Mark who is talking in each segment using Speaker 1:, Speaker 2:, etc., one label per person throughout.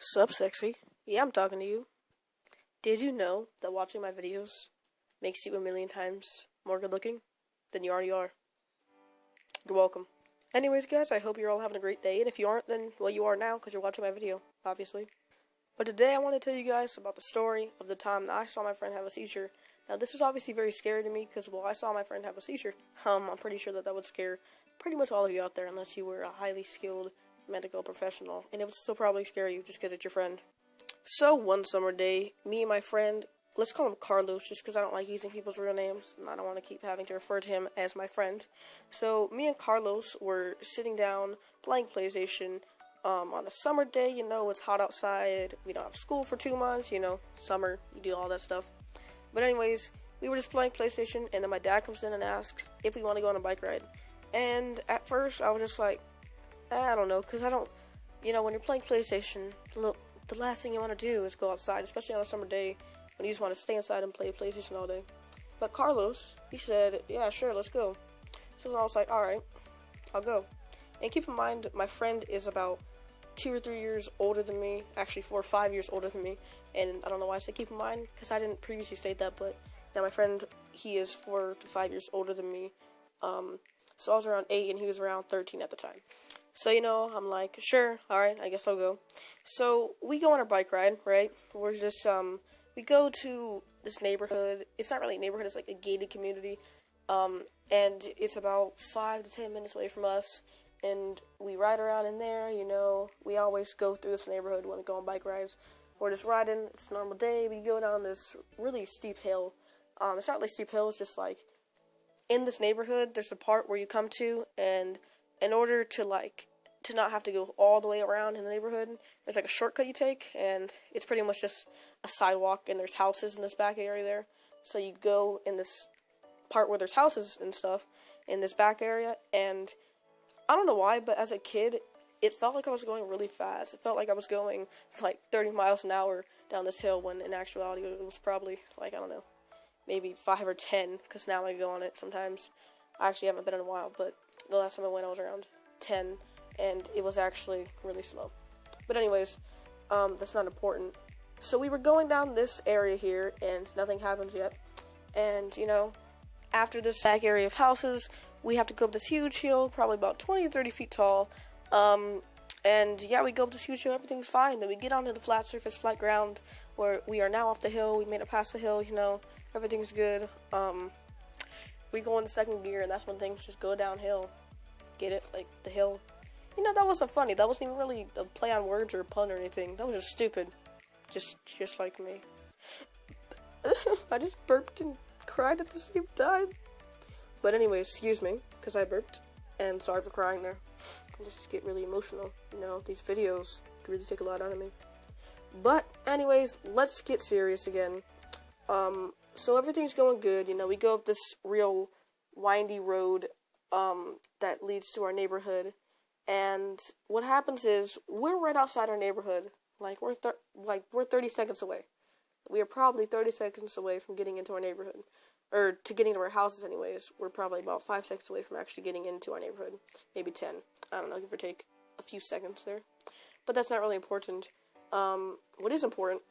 Speaker 1: Sup, sexy? Yeah, I'm talking to you. Did you know that watching my videos makes you a million times more good looking than you already are? You're welcome. Anyways, guys, I hope you're all having a great day, and if you aren't, then, well, you are now, because you're watching my video, obviously. But today I want to tell you guys about the story of the time that I saw my friend have a seizure. Now, this was obviously very scary to me, because, well, I saw my friend have a seizure. I'm pretty sure that would scare pretty much all of you out there, unless you were a highly skilled medical professional, and it would still probably scare you just because it's your friend. So, one summer day, me and my friend, let's call him Carlos, just because I don't like using people's real names, and I don't want to keep having to refer to him as my friend. So, me and Carlos were sitting down, playing PlayStation, on a summer day. You know, it's hot outside, we don't have school for 2 months, you know, summer, you do all that stuff. But anyways, we were just playing PlayStation, and then my dad comes in and asks if we want to go on a bike ride. And at first, I was just like, I don't know, because I don't, you know, when you're playing PlayStation, the last thing you want to do is go outside, especially on a summer day, when you just want to stay inside and play PlayStation all day. But Carlos, he said, yeah, sure, let's go. So I was like, alright, I'll go. And keep in mind, my friend is about 2 or 3 years older than me, actually 4 or 5 years older than me, and I don't know why I say keep in mind, because I didn't previously state that, but now my friend, he is 4 to 5 years older than me, so I was around 8 and he was around 13 at the time. So, you know, I'm like, sure, alright, I guess I'll go. So, we go on our bike ride, right? We're just, we go to this neighborhood. It's not really a neighborhood, it's like a gated community. And it's about 5 to 10 minutes away from us. And we ride around in there, you know. We always go through this neighborhood when we go on bike rides. We're just riding, it's a normal day. We go down this really steep hill. It's not really steep hill, it's just like, in this neighborhood, there's a part where you come to, and in order to not have to go all the way around in the neighborhood, there's like a shortcut you take, and it's pretty much just a sidewalk, and there's houses in this back area there. So you go in this part where there's houses and stuff in this back area, and I don't know why, but as a kid, it felt like I was going really fast. It felt like I was going like 30 miles an hour down this hill, when in actuality it was probably like, I don't know, maybe 5 or 10, because now I go on it sometimes. I actually haven't been in a while, but the last time I went I was around 10, and it was actually really slow. But anyways, that's not important. So we were going down this area here, and nothing happens yet. And, you know, after this back area of houses, we have to go up this huge hill, probably about 20 or 30 feet tall. And yeah, we go up this huge hill, everything's fine. Then we get onto the flat surface, flat ground, where we are now off the hill. We made it past the hill, you know, everything's good. We go into second gear, and that's when things just go downhill. Get it? Like, the hill. You know, that wasn't funny. That wasn't even really a play on words or a pun or anything. That was just stupid. Just like me. I just burped and cried at the same time. But anyways, excuse me, because I burped. And sorry for crying there. I just get really emotional. You know, these videos really take a lot out of me. But anyways, let's get serious again. So everything's going good. You know, we go up this real windy road that leads to our neighborhood. And what happens is, we're right outside our neighborhood. Like, we're 30 seconds away. We are probably 30 seconds away from getting into our neighborhood. Or to getting to our houses anyways. We're probably about 5 seconds away from actually getting into our neighborhood. Maybe 10. I don't know, give or take a few seconds there. But that's not really important. What is important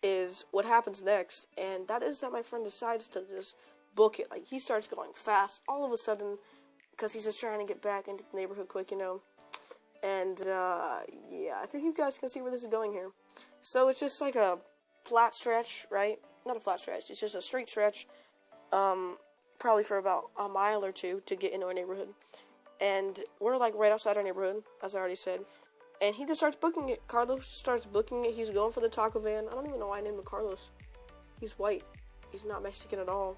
Speaker 1: is what happens next. And that is that my friend decides to just book it. Like, he starts going fast all of a sudden, because he's just trying to get back into the neighborhood quick, you know. And, yeah, I think you guys can see where this is going here. So, it's just like a flat stretch, right? Not a flat stretch, it's just a straight stretch, probably for about a mile or two to get into our neighborhood. And we're, like, right outside our neighborhood, as I already said. And he just starts booking it. Carlos starts booking it. He's going for the taco van. I don't even know why I named him Carlos. He's white. He's not Mexican at all.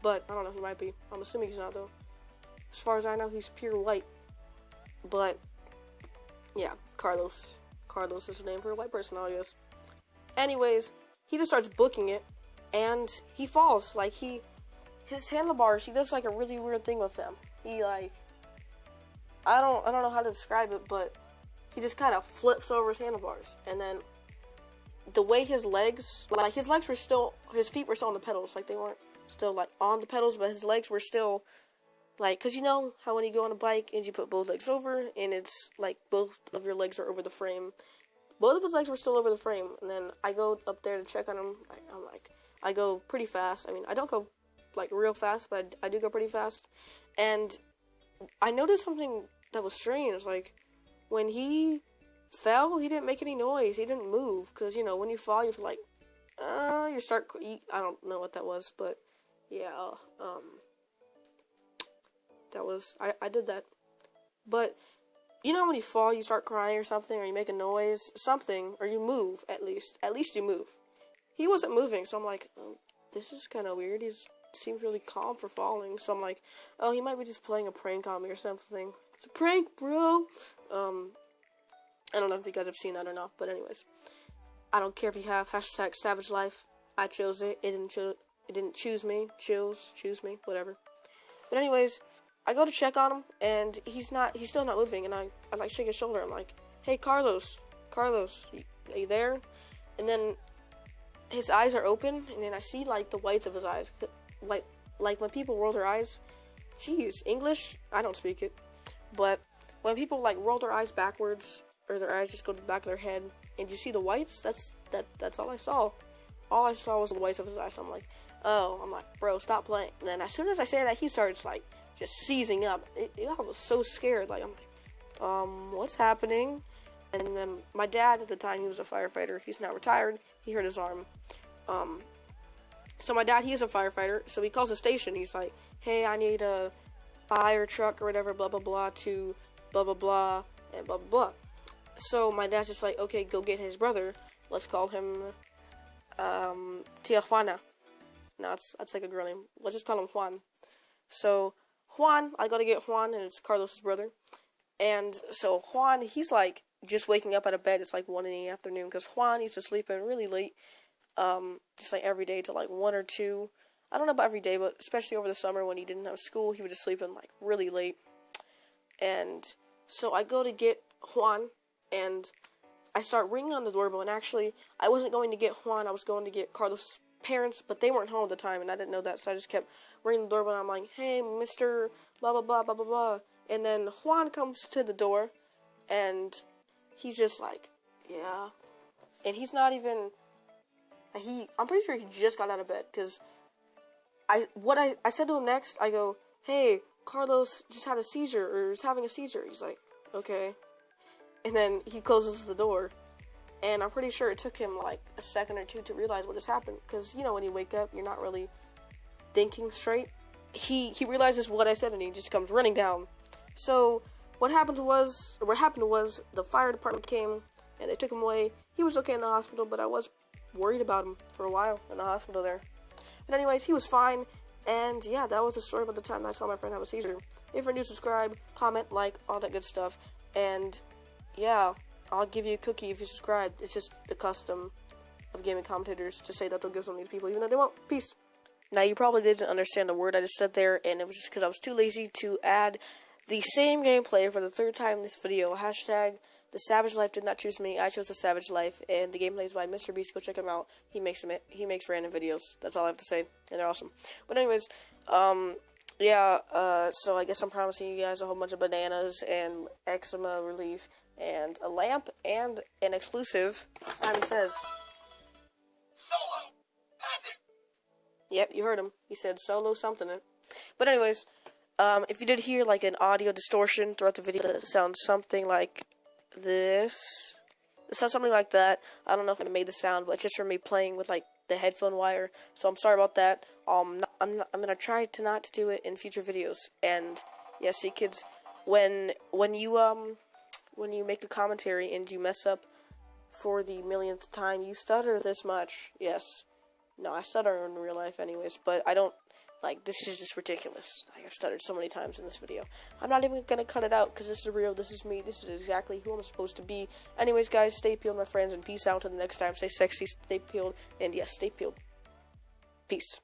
Speaker 1: But, I don't know, he might be. I'm assuming he's not, though. As far as I know, he's pure white. But, yeah, Carlos. Carlos is the name for a white person, I guess. Anyways, he just starts booking it, and he falls. Like, his handlebars, he does, like, a really weird thing with them. He, like, I don't know how to describe it, but he just kind of flips over his handlebars. And then, the way his legs, like, his feet were still on the pedals. Like, they weren't still, like, on the pedals, but his legs were still, like, because you know how when you go on a bike and you put both legs over, and it's, like, both of your legs are over the frame, both of his legs were still over the frame. And then I go up there to check on him. I go pretty fast. I mean, I don't go like real fast, but I do go pretty fast. And I noticed something that was strange. Like, when he fell, he didn't make any noise. He didn't move. Because, you know, when you fall, you're like, I don't know what that was, but yeah, I did that. But, you know, when you fall, you start crying or something, or you make a noise, something, or you move, at least you move. He wasn't moving, so I'm like, oh, this is kind of weird. He seems really calm for falling, so I'm like, oh, he might be just playing a prank on me or something. It's a prank, bro. I don't know if you guys have seen that or not, but anyways, I don't care if you have #Savage Life. I chose it. It didn't choose me. Choose me. Whatever. But anyways, I go to check on him, and he's still not moving. And I like shake his shoulder. I'm like, hey, Carlos, are you there? And then his eyes are open, and then I see like the whites of his eyes, like when people roll their eyes. Jeez, English, I don't speak it, but when people like roll their eyes backwards, or their eyes just go to the back of their head, and you see the whites, that's all I saw. All I saw was the whites of his eyes. So I'm like, bro, stop playing. And then as soon as I say that, he starts like just seizing up. I was so scared. Like, I'm like, what's happening? And then my dad at the time, he was a firefighter. He's now retired. He hurt his arm. So my dad, he's a firefighter. So he calls the station. He's like, hey, I need a fire truck or whatever, blah blah blah, to blah blah blah and blah blah blah. So my dad's just like, okay, go get his brother. Let's call him Tia Juana. No, that's like a girl name. Let's just call him Juan. So Juan, I gotta get Juan, and it's Carlos's brother. And so Juan, he's like just waking up out of bed. It's like 1 in the afternoon, because Juan used to sleep in really late, just like every day till like 1 or 2. I don't know about every day, but especially over the summer when he didn't have school, he would just sleep in like really late. And so I go to get Juan, and I start ringing on the doorbell, and actually, I wasn't going to get Juan, I was going to get Carlos' parents, but they weren't home at the time, and I didn't know that, so I just kept ringing the doorbell, and I'm like, hey, Mr. blah, blah, blah, blah, blah, blah, and then Juan comes to the door, and he's just like, yeah, and he's not even, I'm pretty sure he just got out of bed, because I said to him next, I go, hey, Carlos just had a seizure, or is having a seizure. He's like, okay. And then he closes the door, and I'm pretty sure it took him like a second or two to realize what has happened, because, you know, when you wake up, you're not really thinking straight. He realizes what I said, and he just comes running down. So what happened was the fire department came, and they took him away. He was okay in the hospital, but I was worried about him for a while in the hospital there. But anyways, he was fine, and yeah, that was the story about the time that I saw my friend have a seizure. If you're new, subscribe, comment, like, all that good stuff, and yeah, I'll give you a cookie if you subscribe. It's just the custom of gaming commentators to say that they'll give something to people, even though they won't. Peace. Now, you probably didn't understand the word I just said there, and it was just because I was too lazy to add the same gameplay for the third time in this video. #The Savage Life did not choose me. I chose the Savage Life, and the gameplay is by Mr. Beast. Go check him out. He makes random videos. That's all I have to say, and they're awesome. But anyways, so I guess I'm promising you guys a whole bunch of bananas and eczema relief and a lamp and an exclusive. Simon Says.
Speaker 2: Solo Bandit.
Speaker 1: Yep, you heard him. He said solo something. But anyways, if you did hear like an audio distortion throughout the video, it sounds something like this. It sounds something like that. I don't know if I made the sound, but it's just from me playing with like the headphone wire. So I'm sorry about that. I'm gonna try to not do it in future videos. And yeah, see kids, when you make a commentary and you mess up for the millionth time, you stutter this much. Yes. No, I stutter in real life anyways, but I don't, like, this is just ridiculous. I've stuttered so many times in this video. I'm not even gonna cut it out, because this is real, this is me, this is exactly who I'm supposed to be. Anyways, guys, stay peeled, my friends, and peace out until the next time. Stay sexy, stay peeled, and yes, stay peeled. Peace.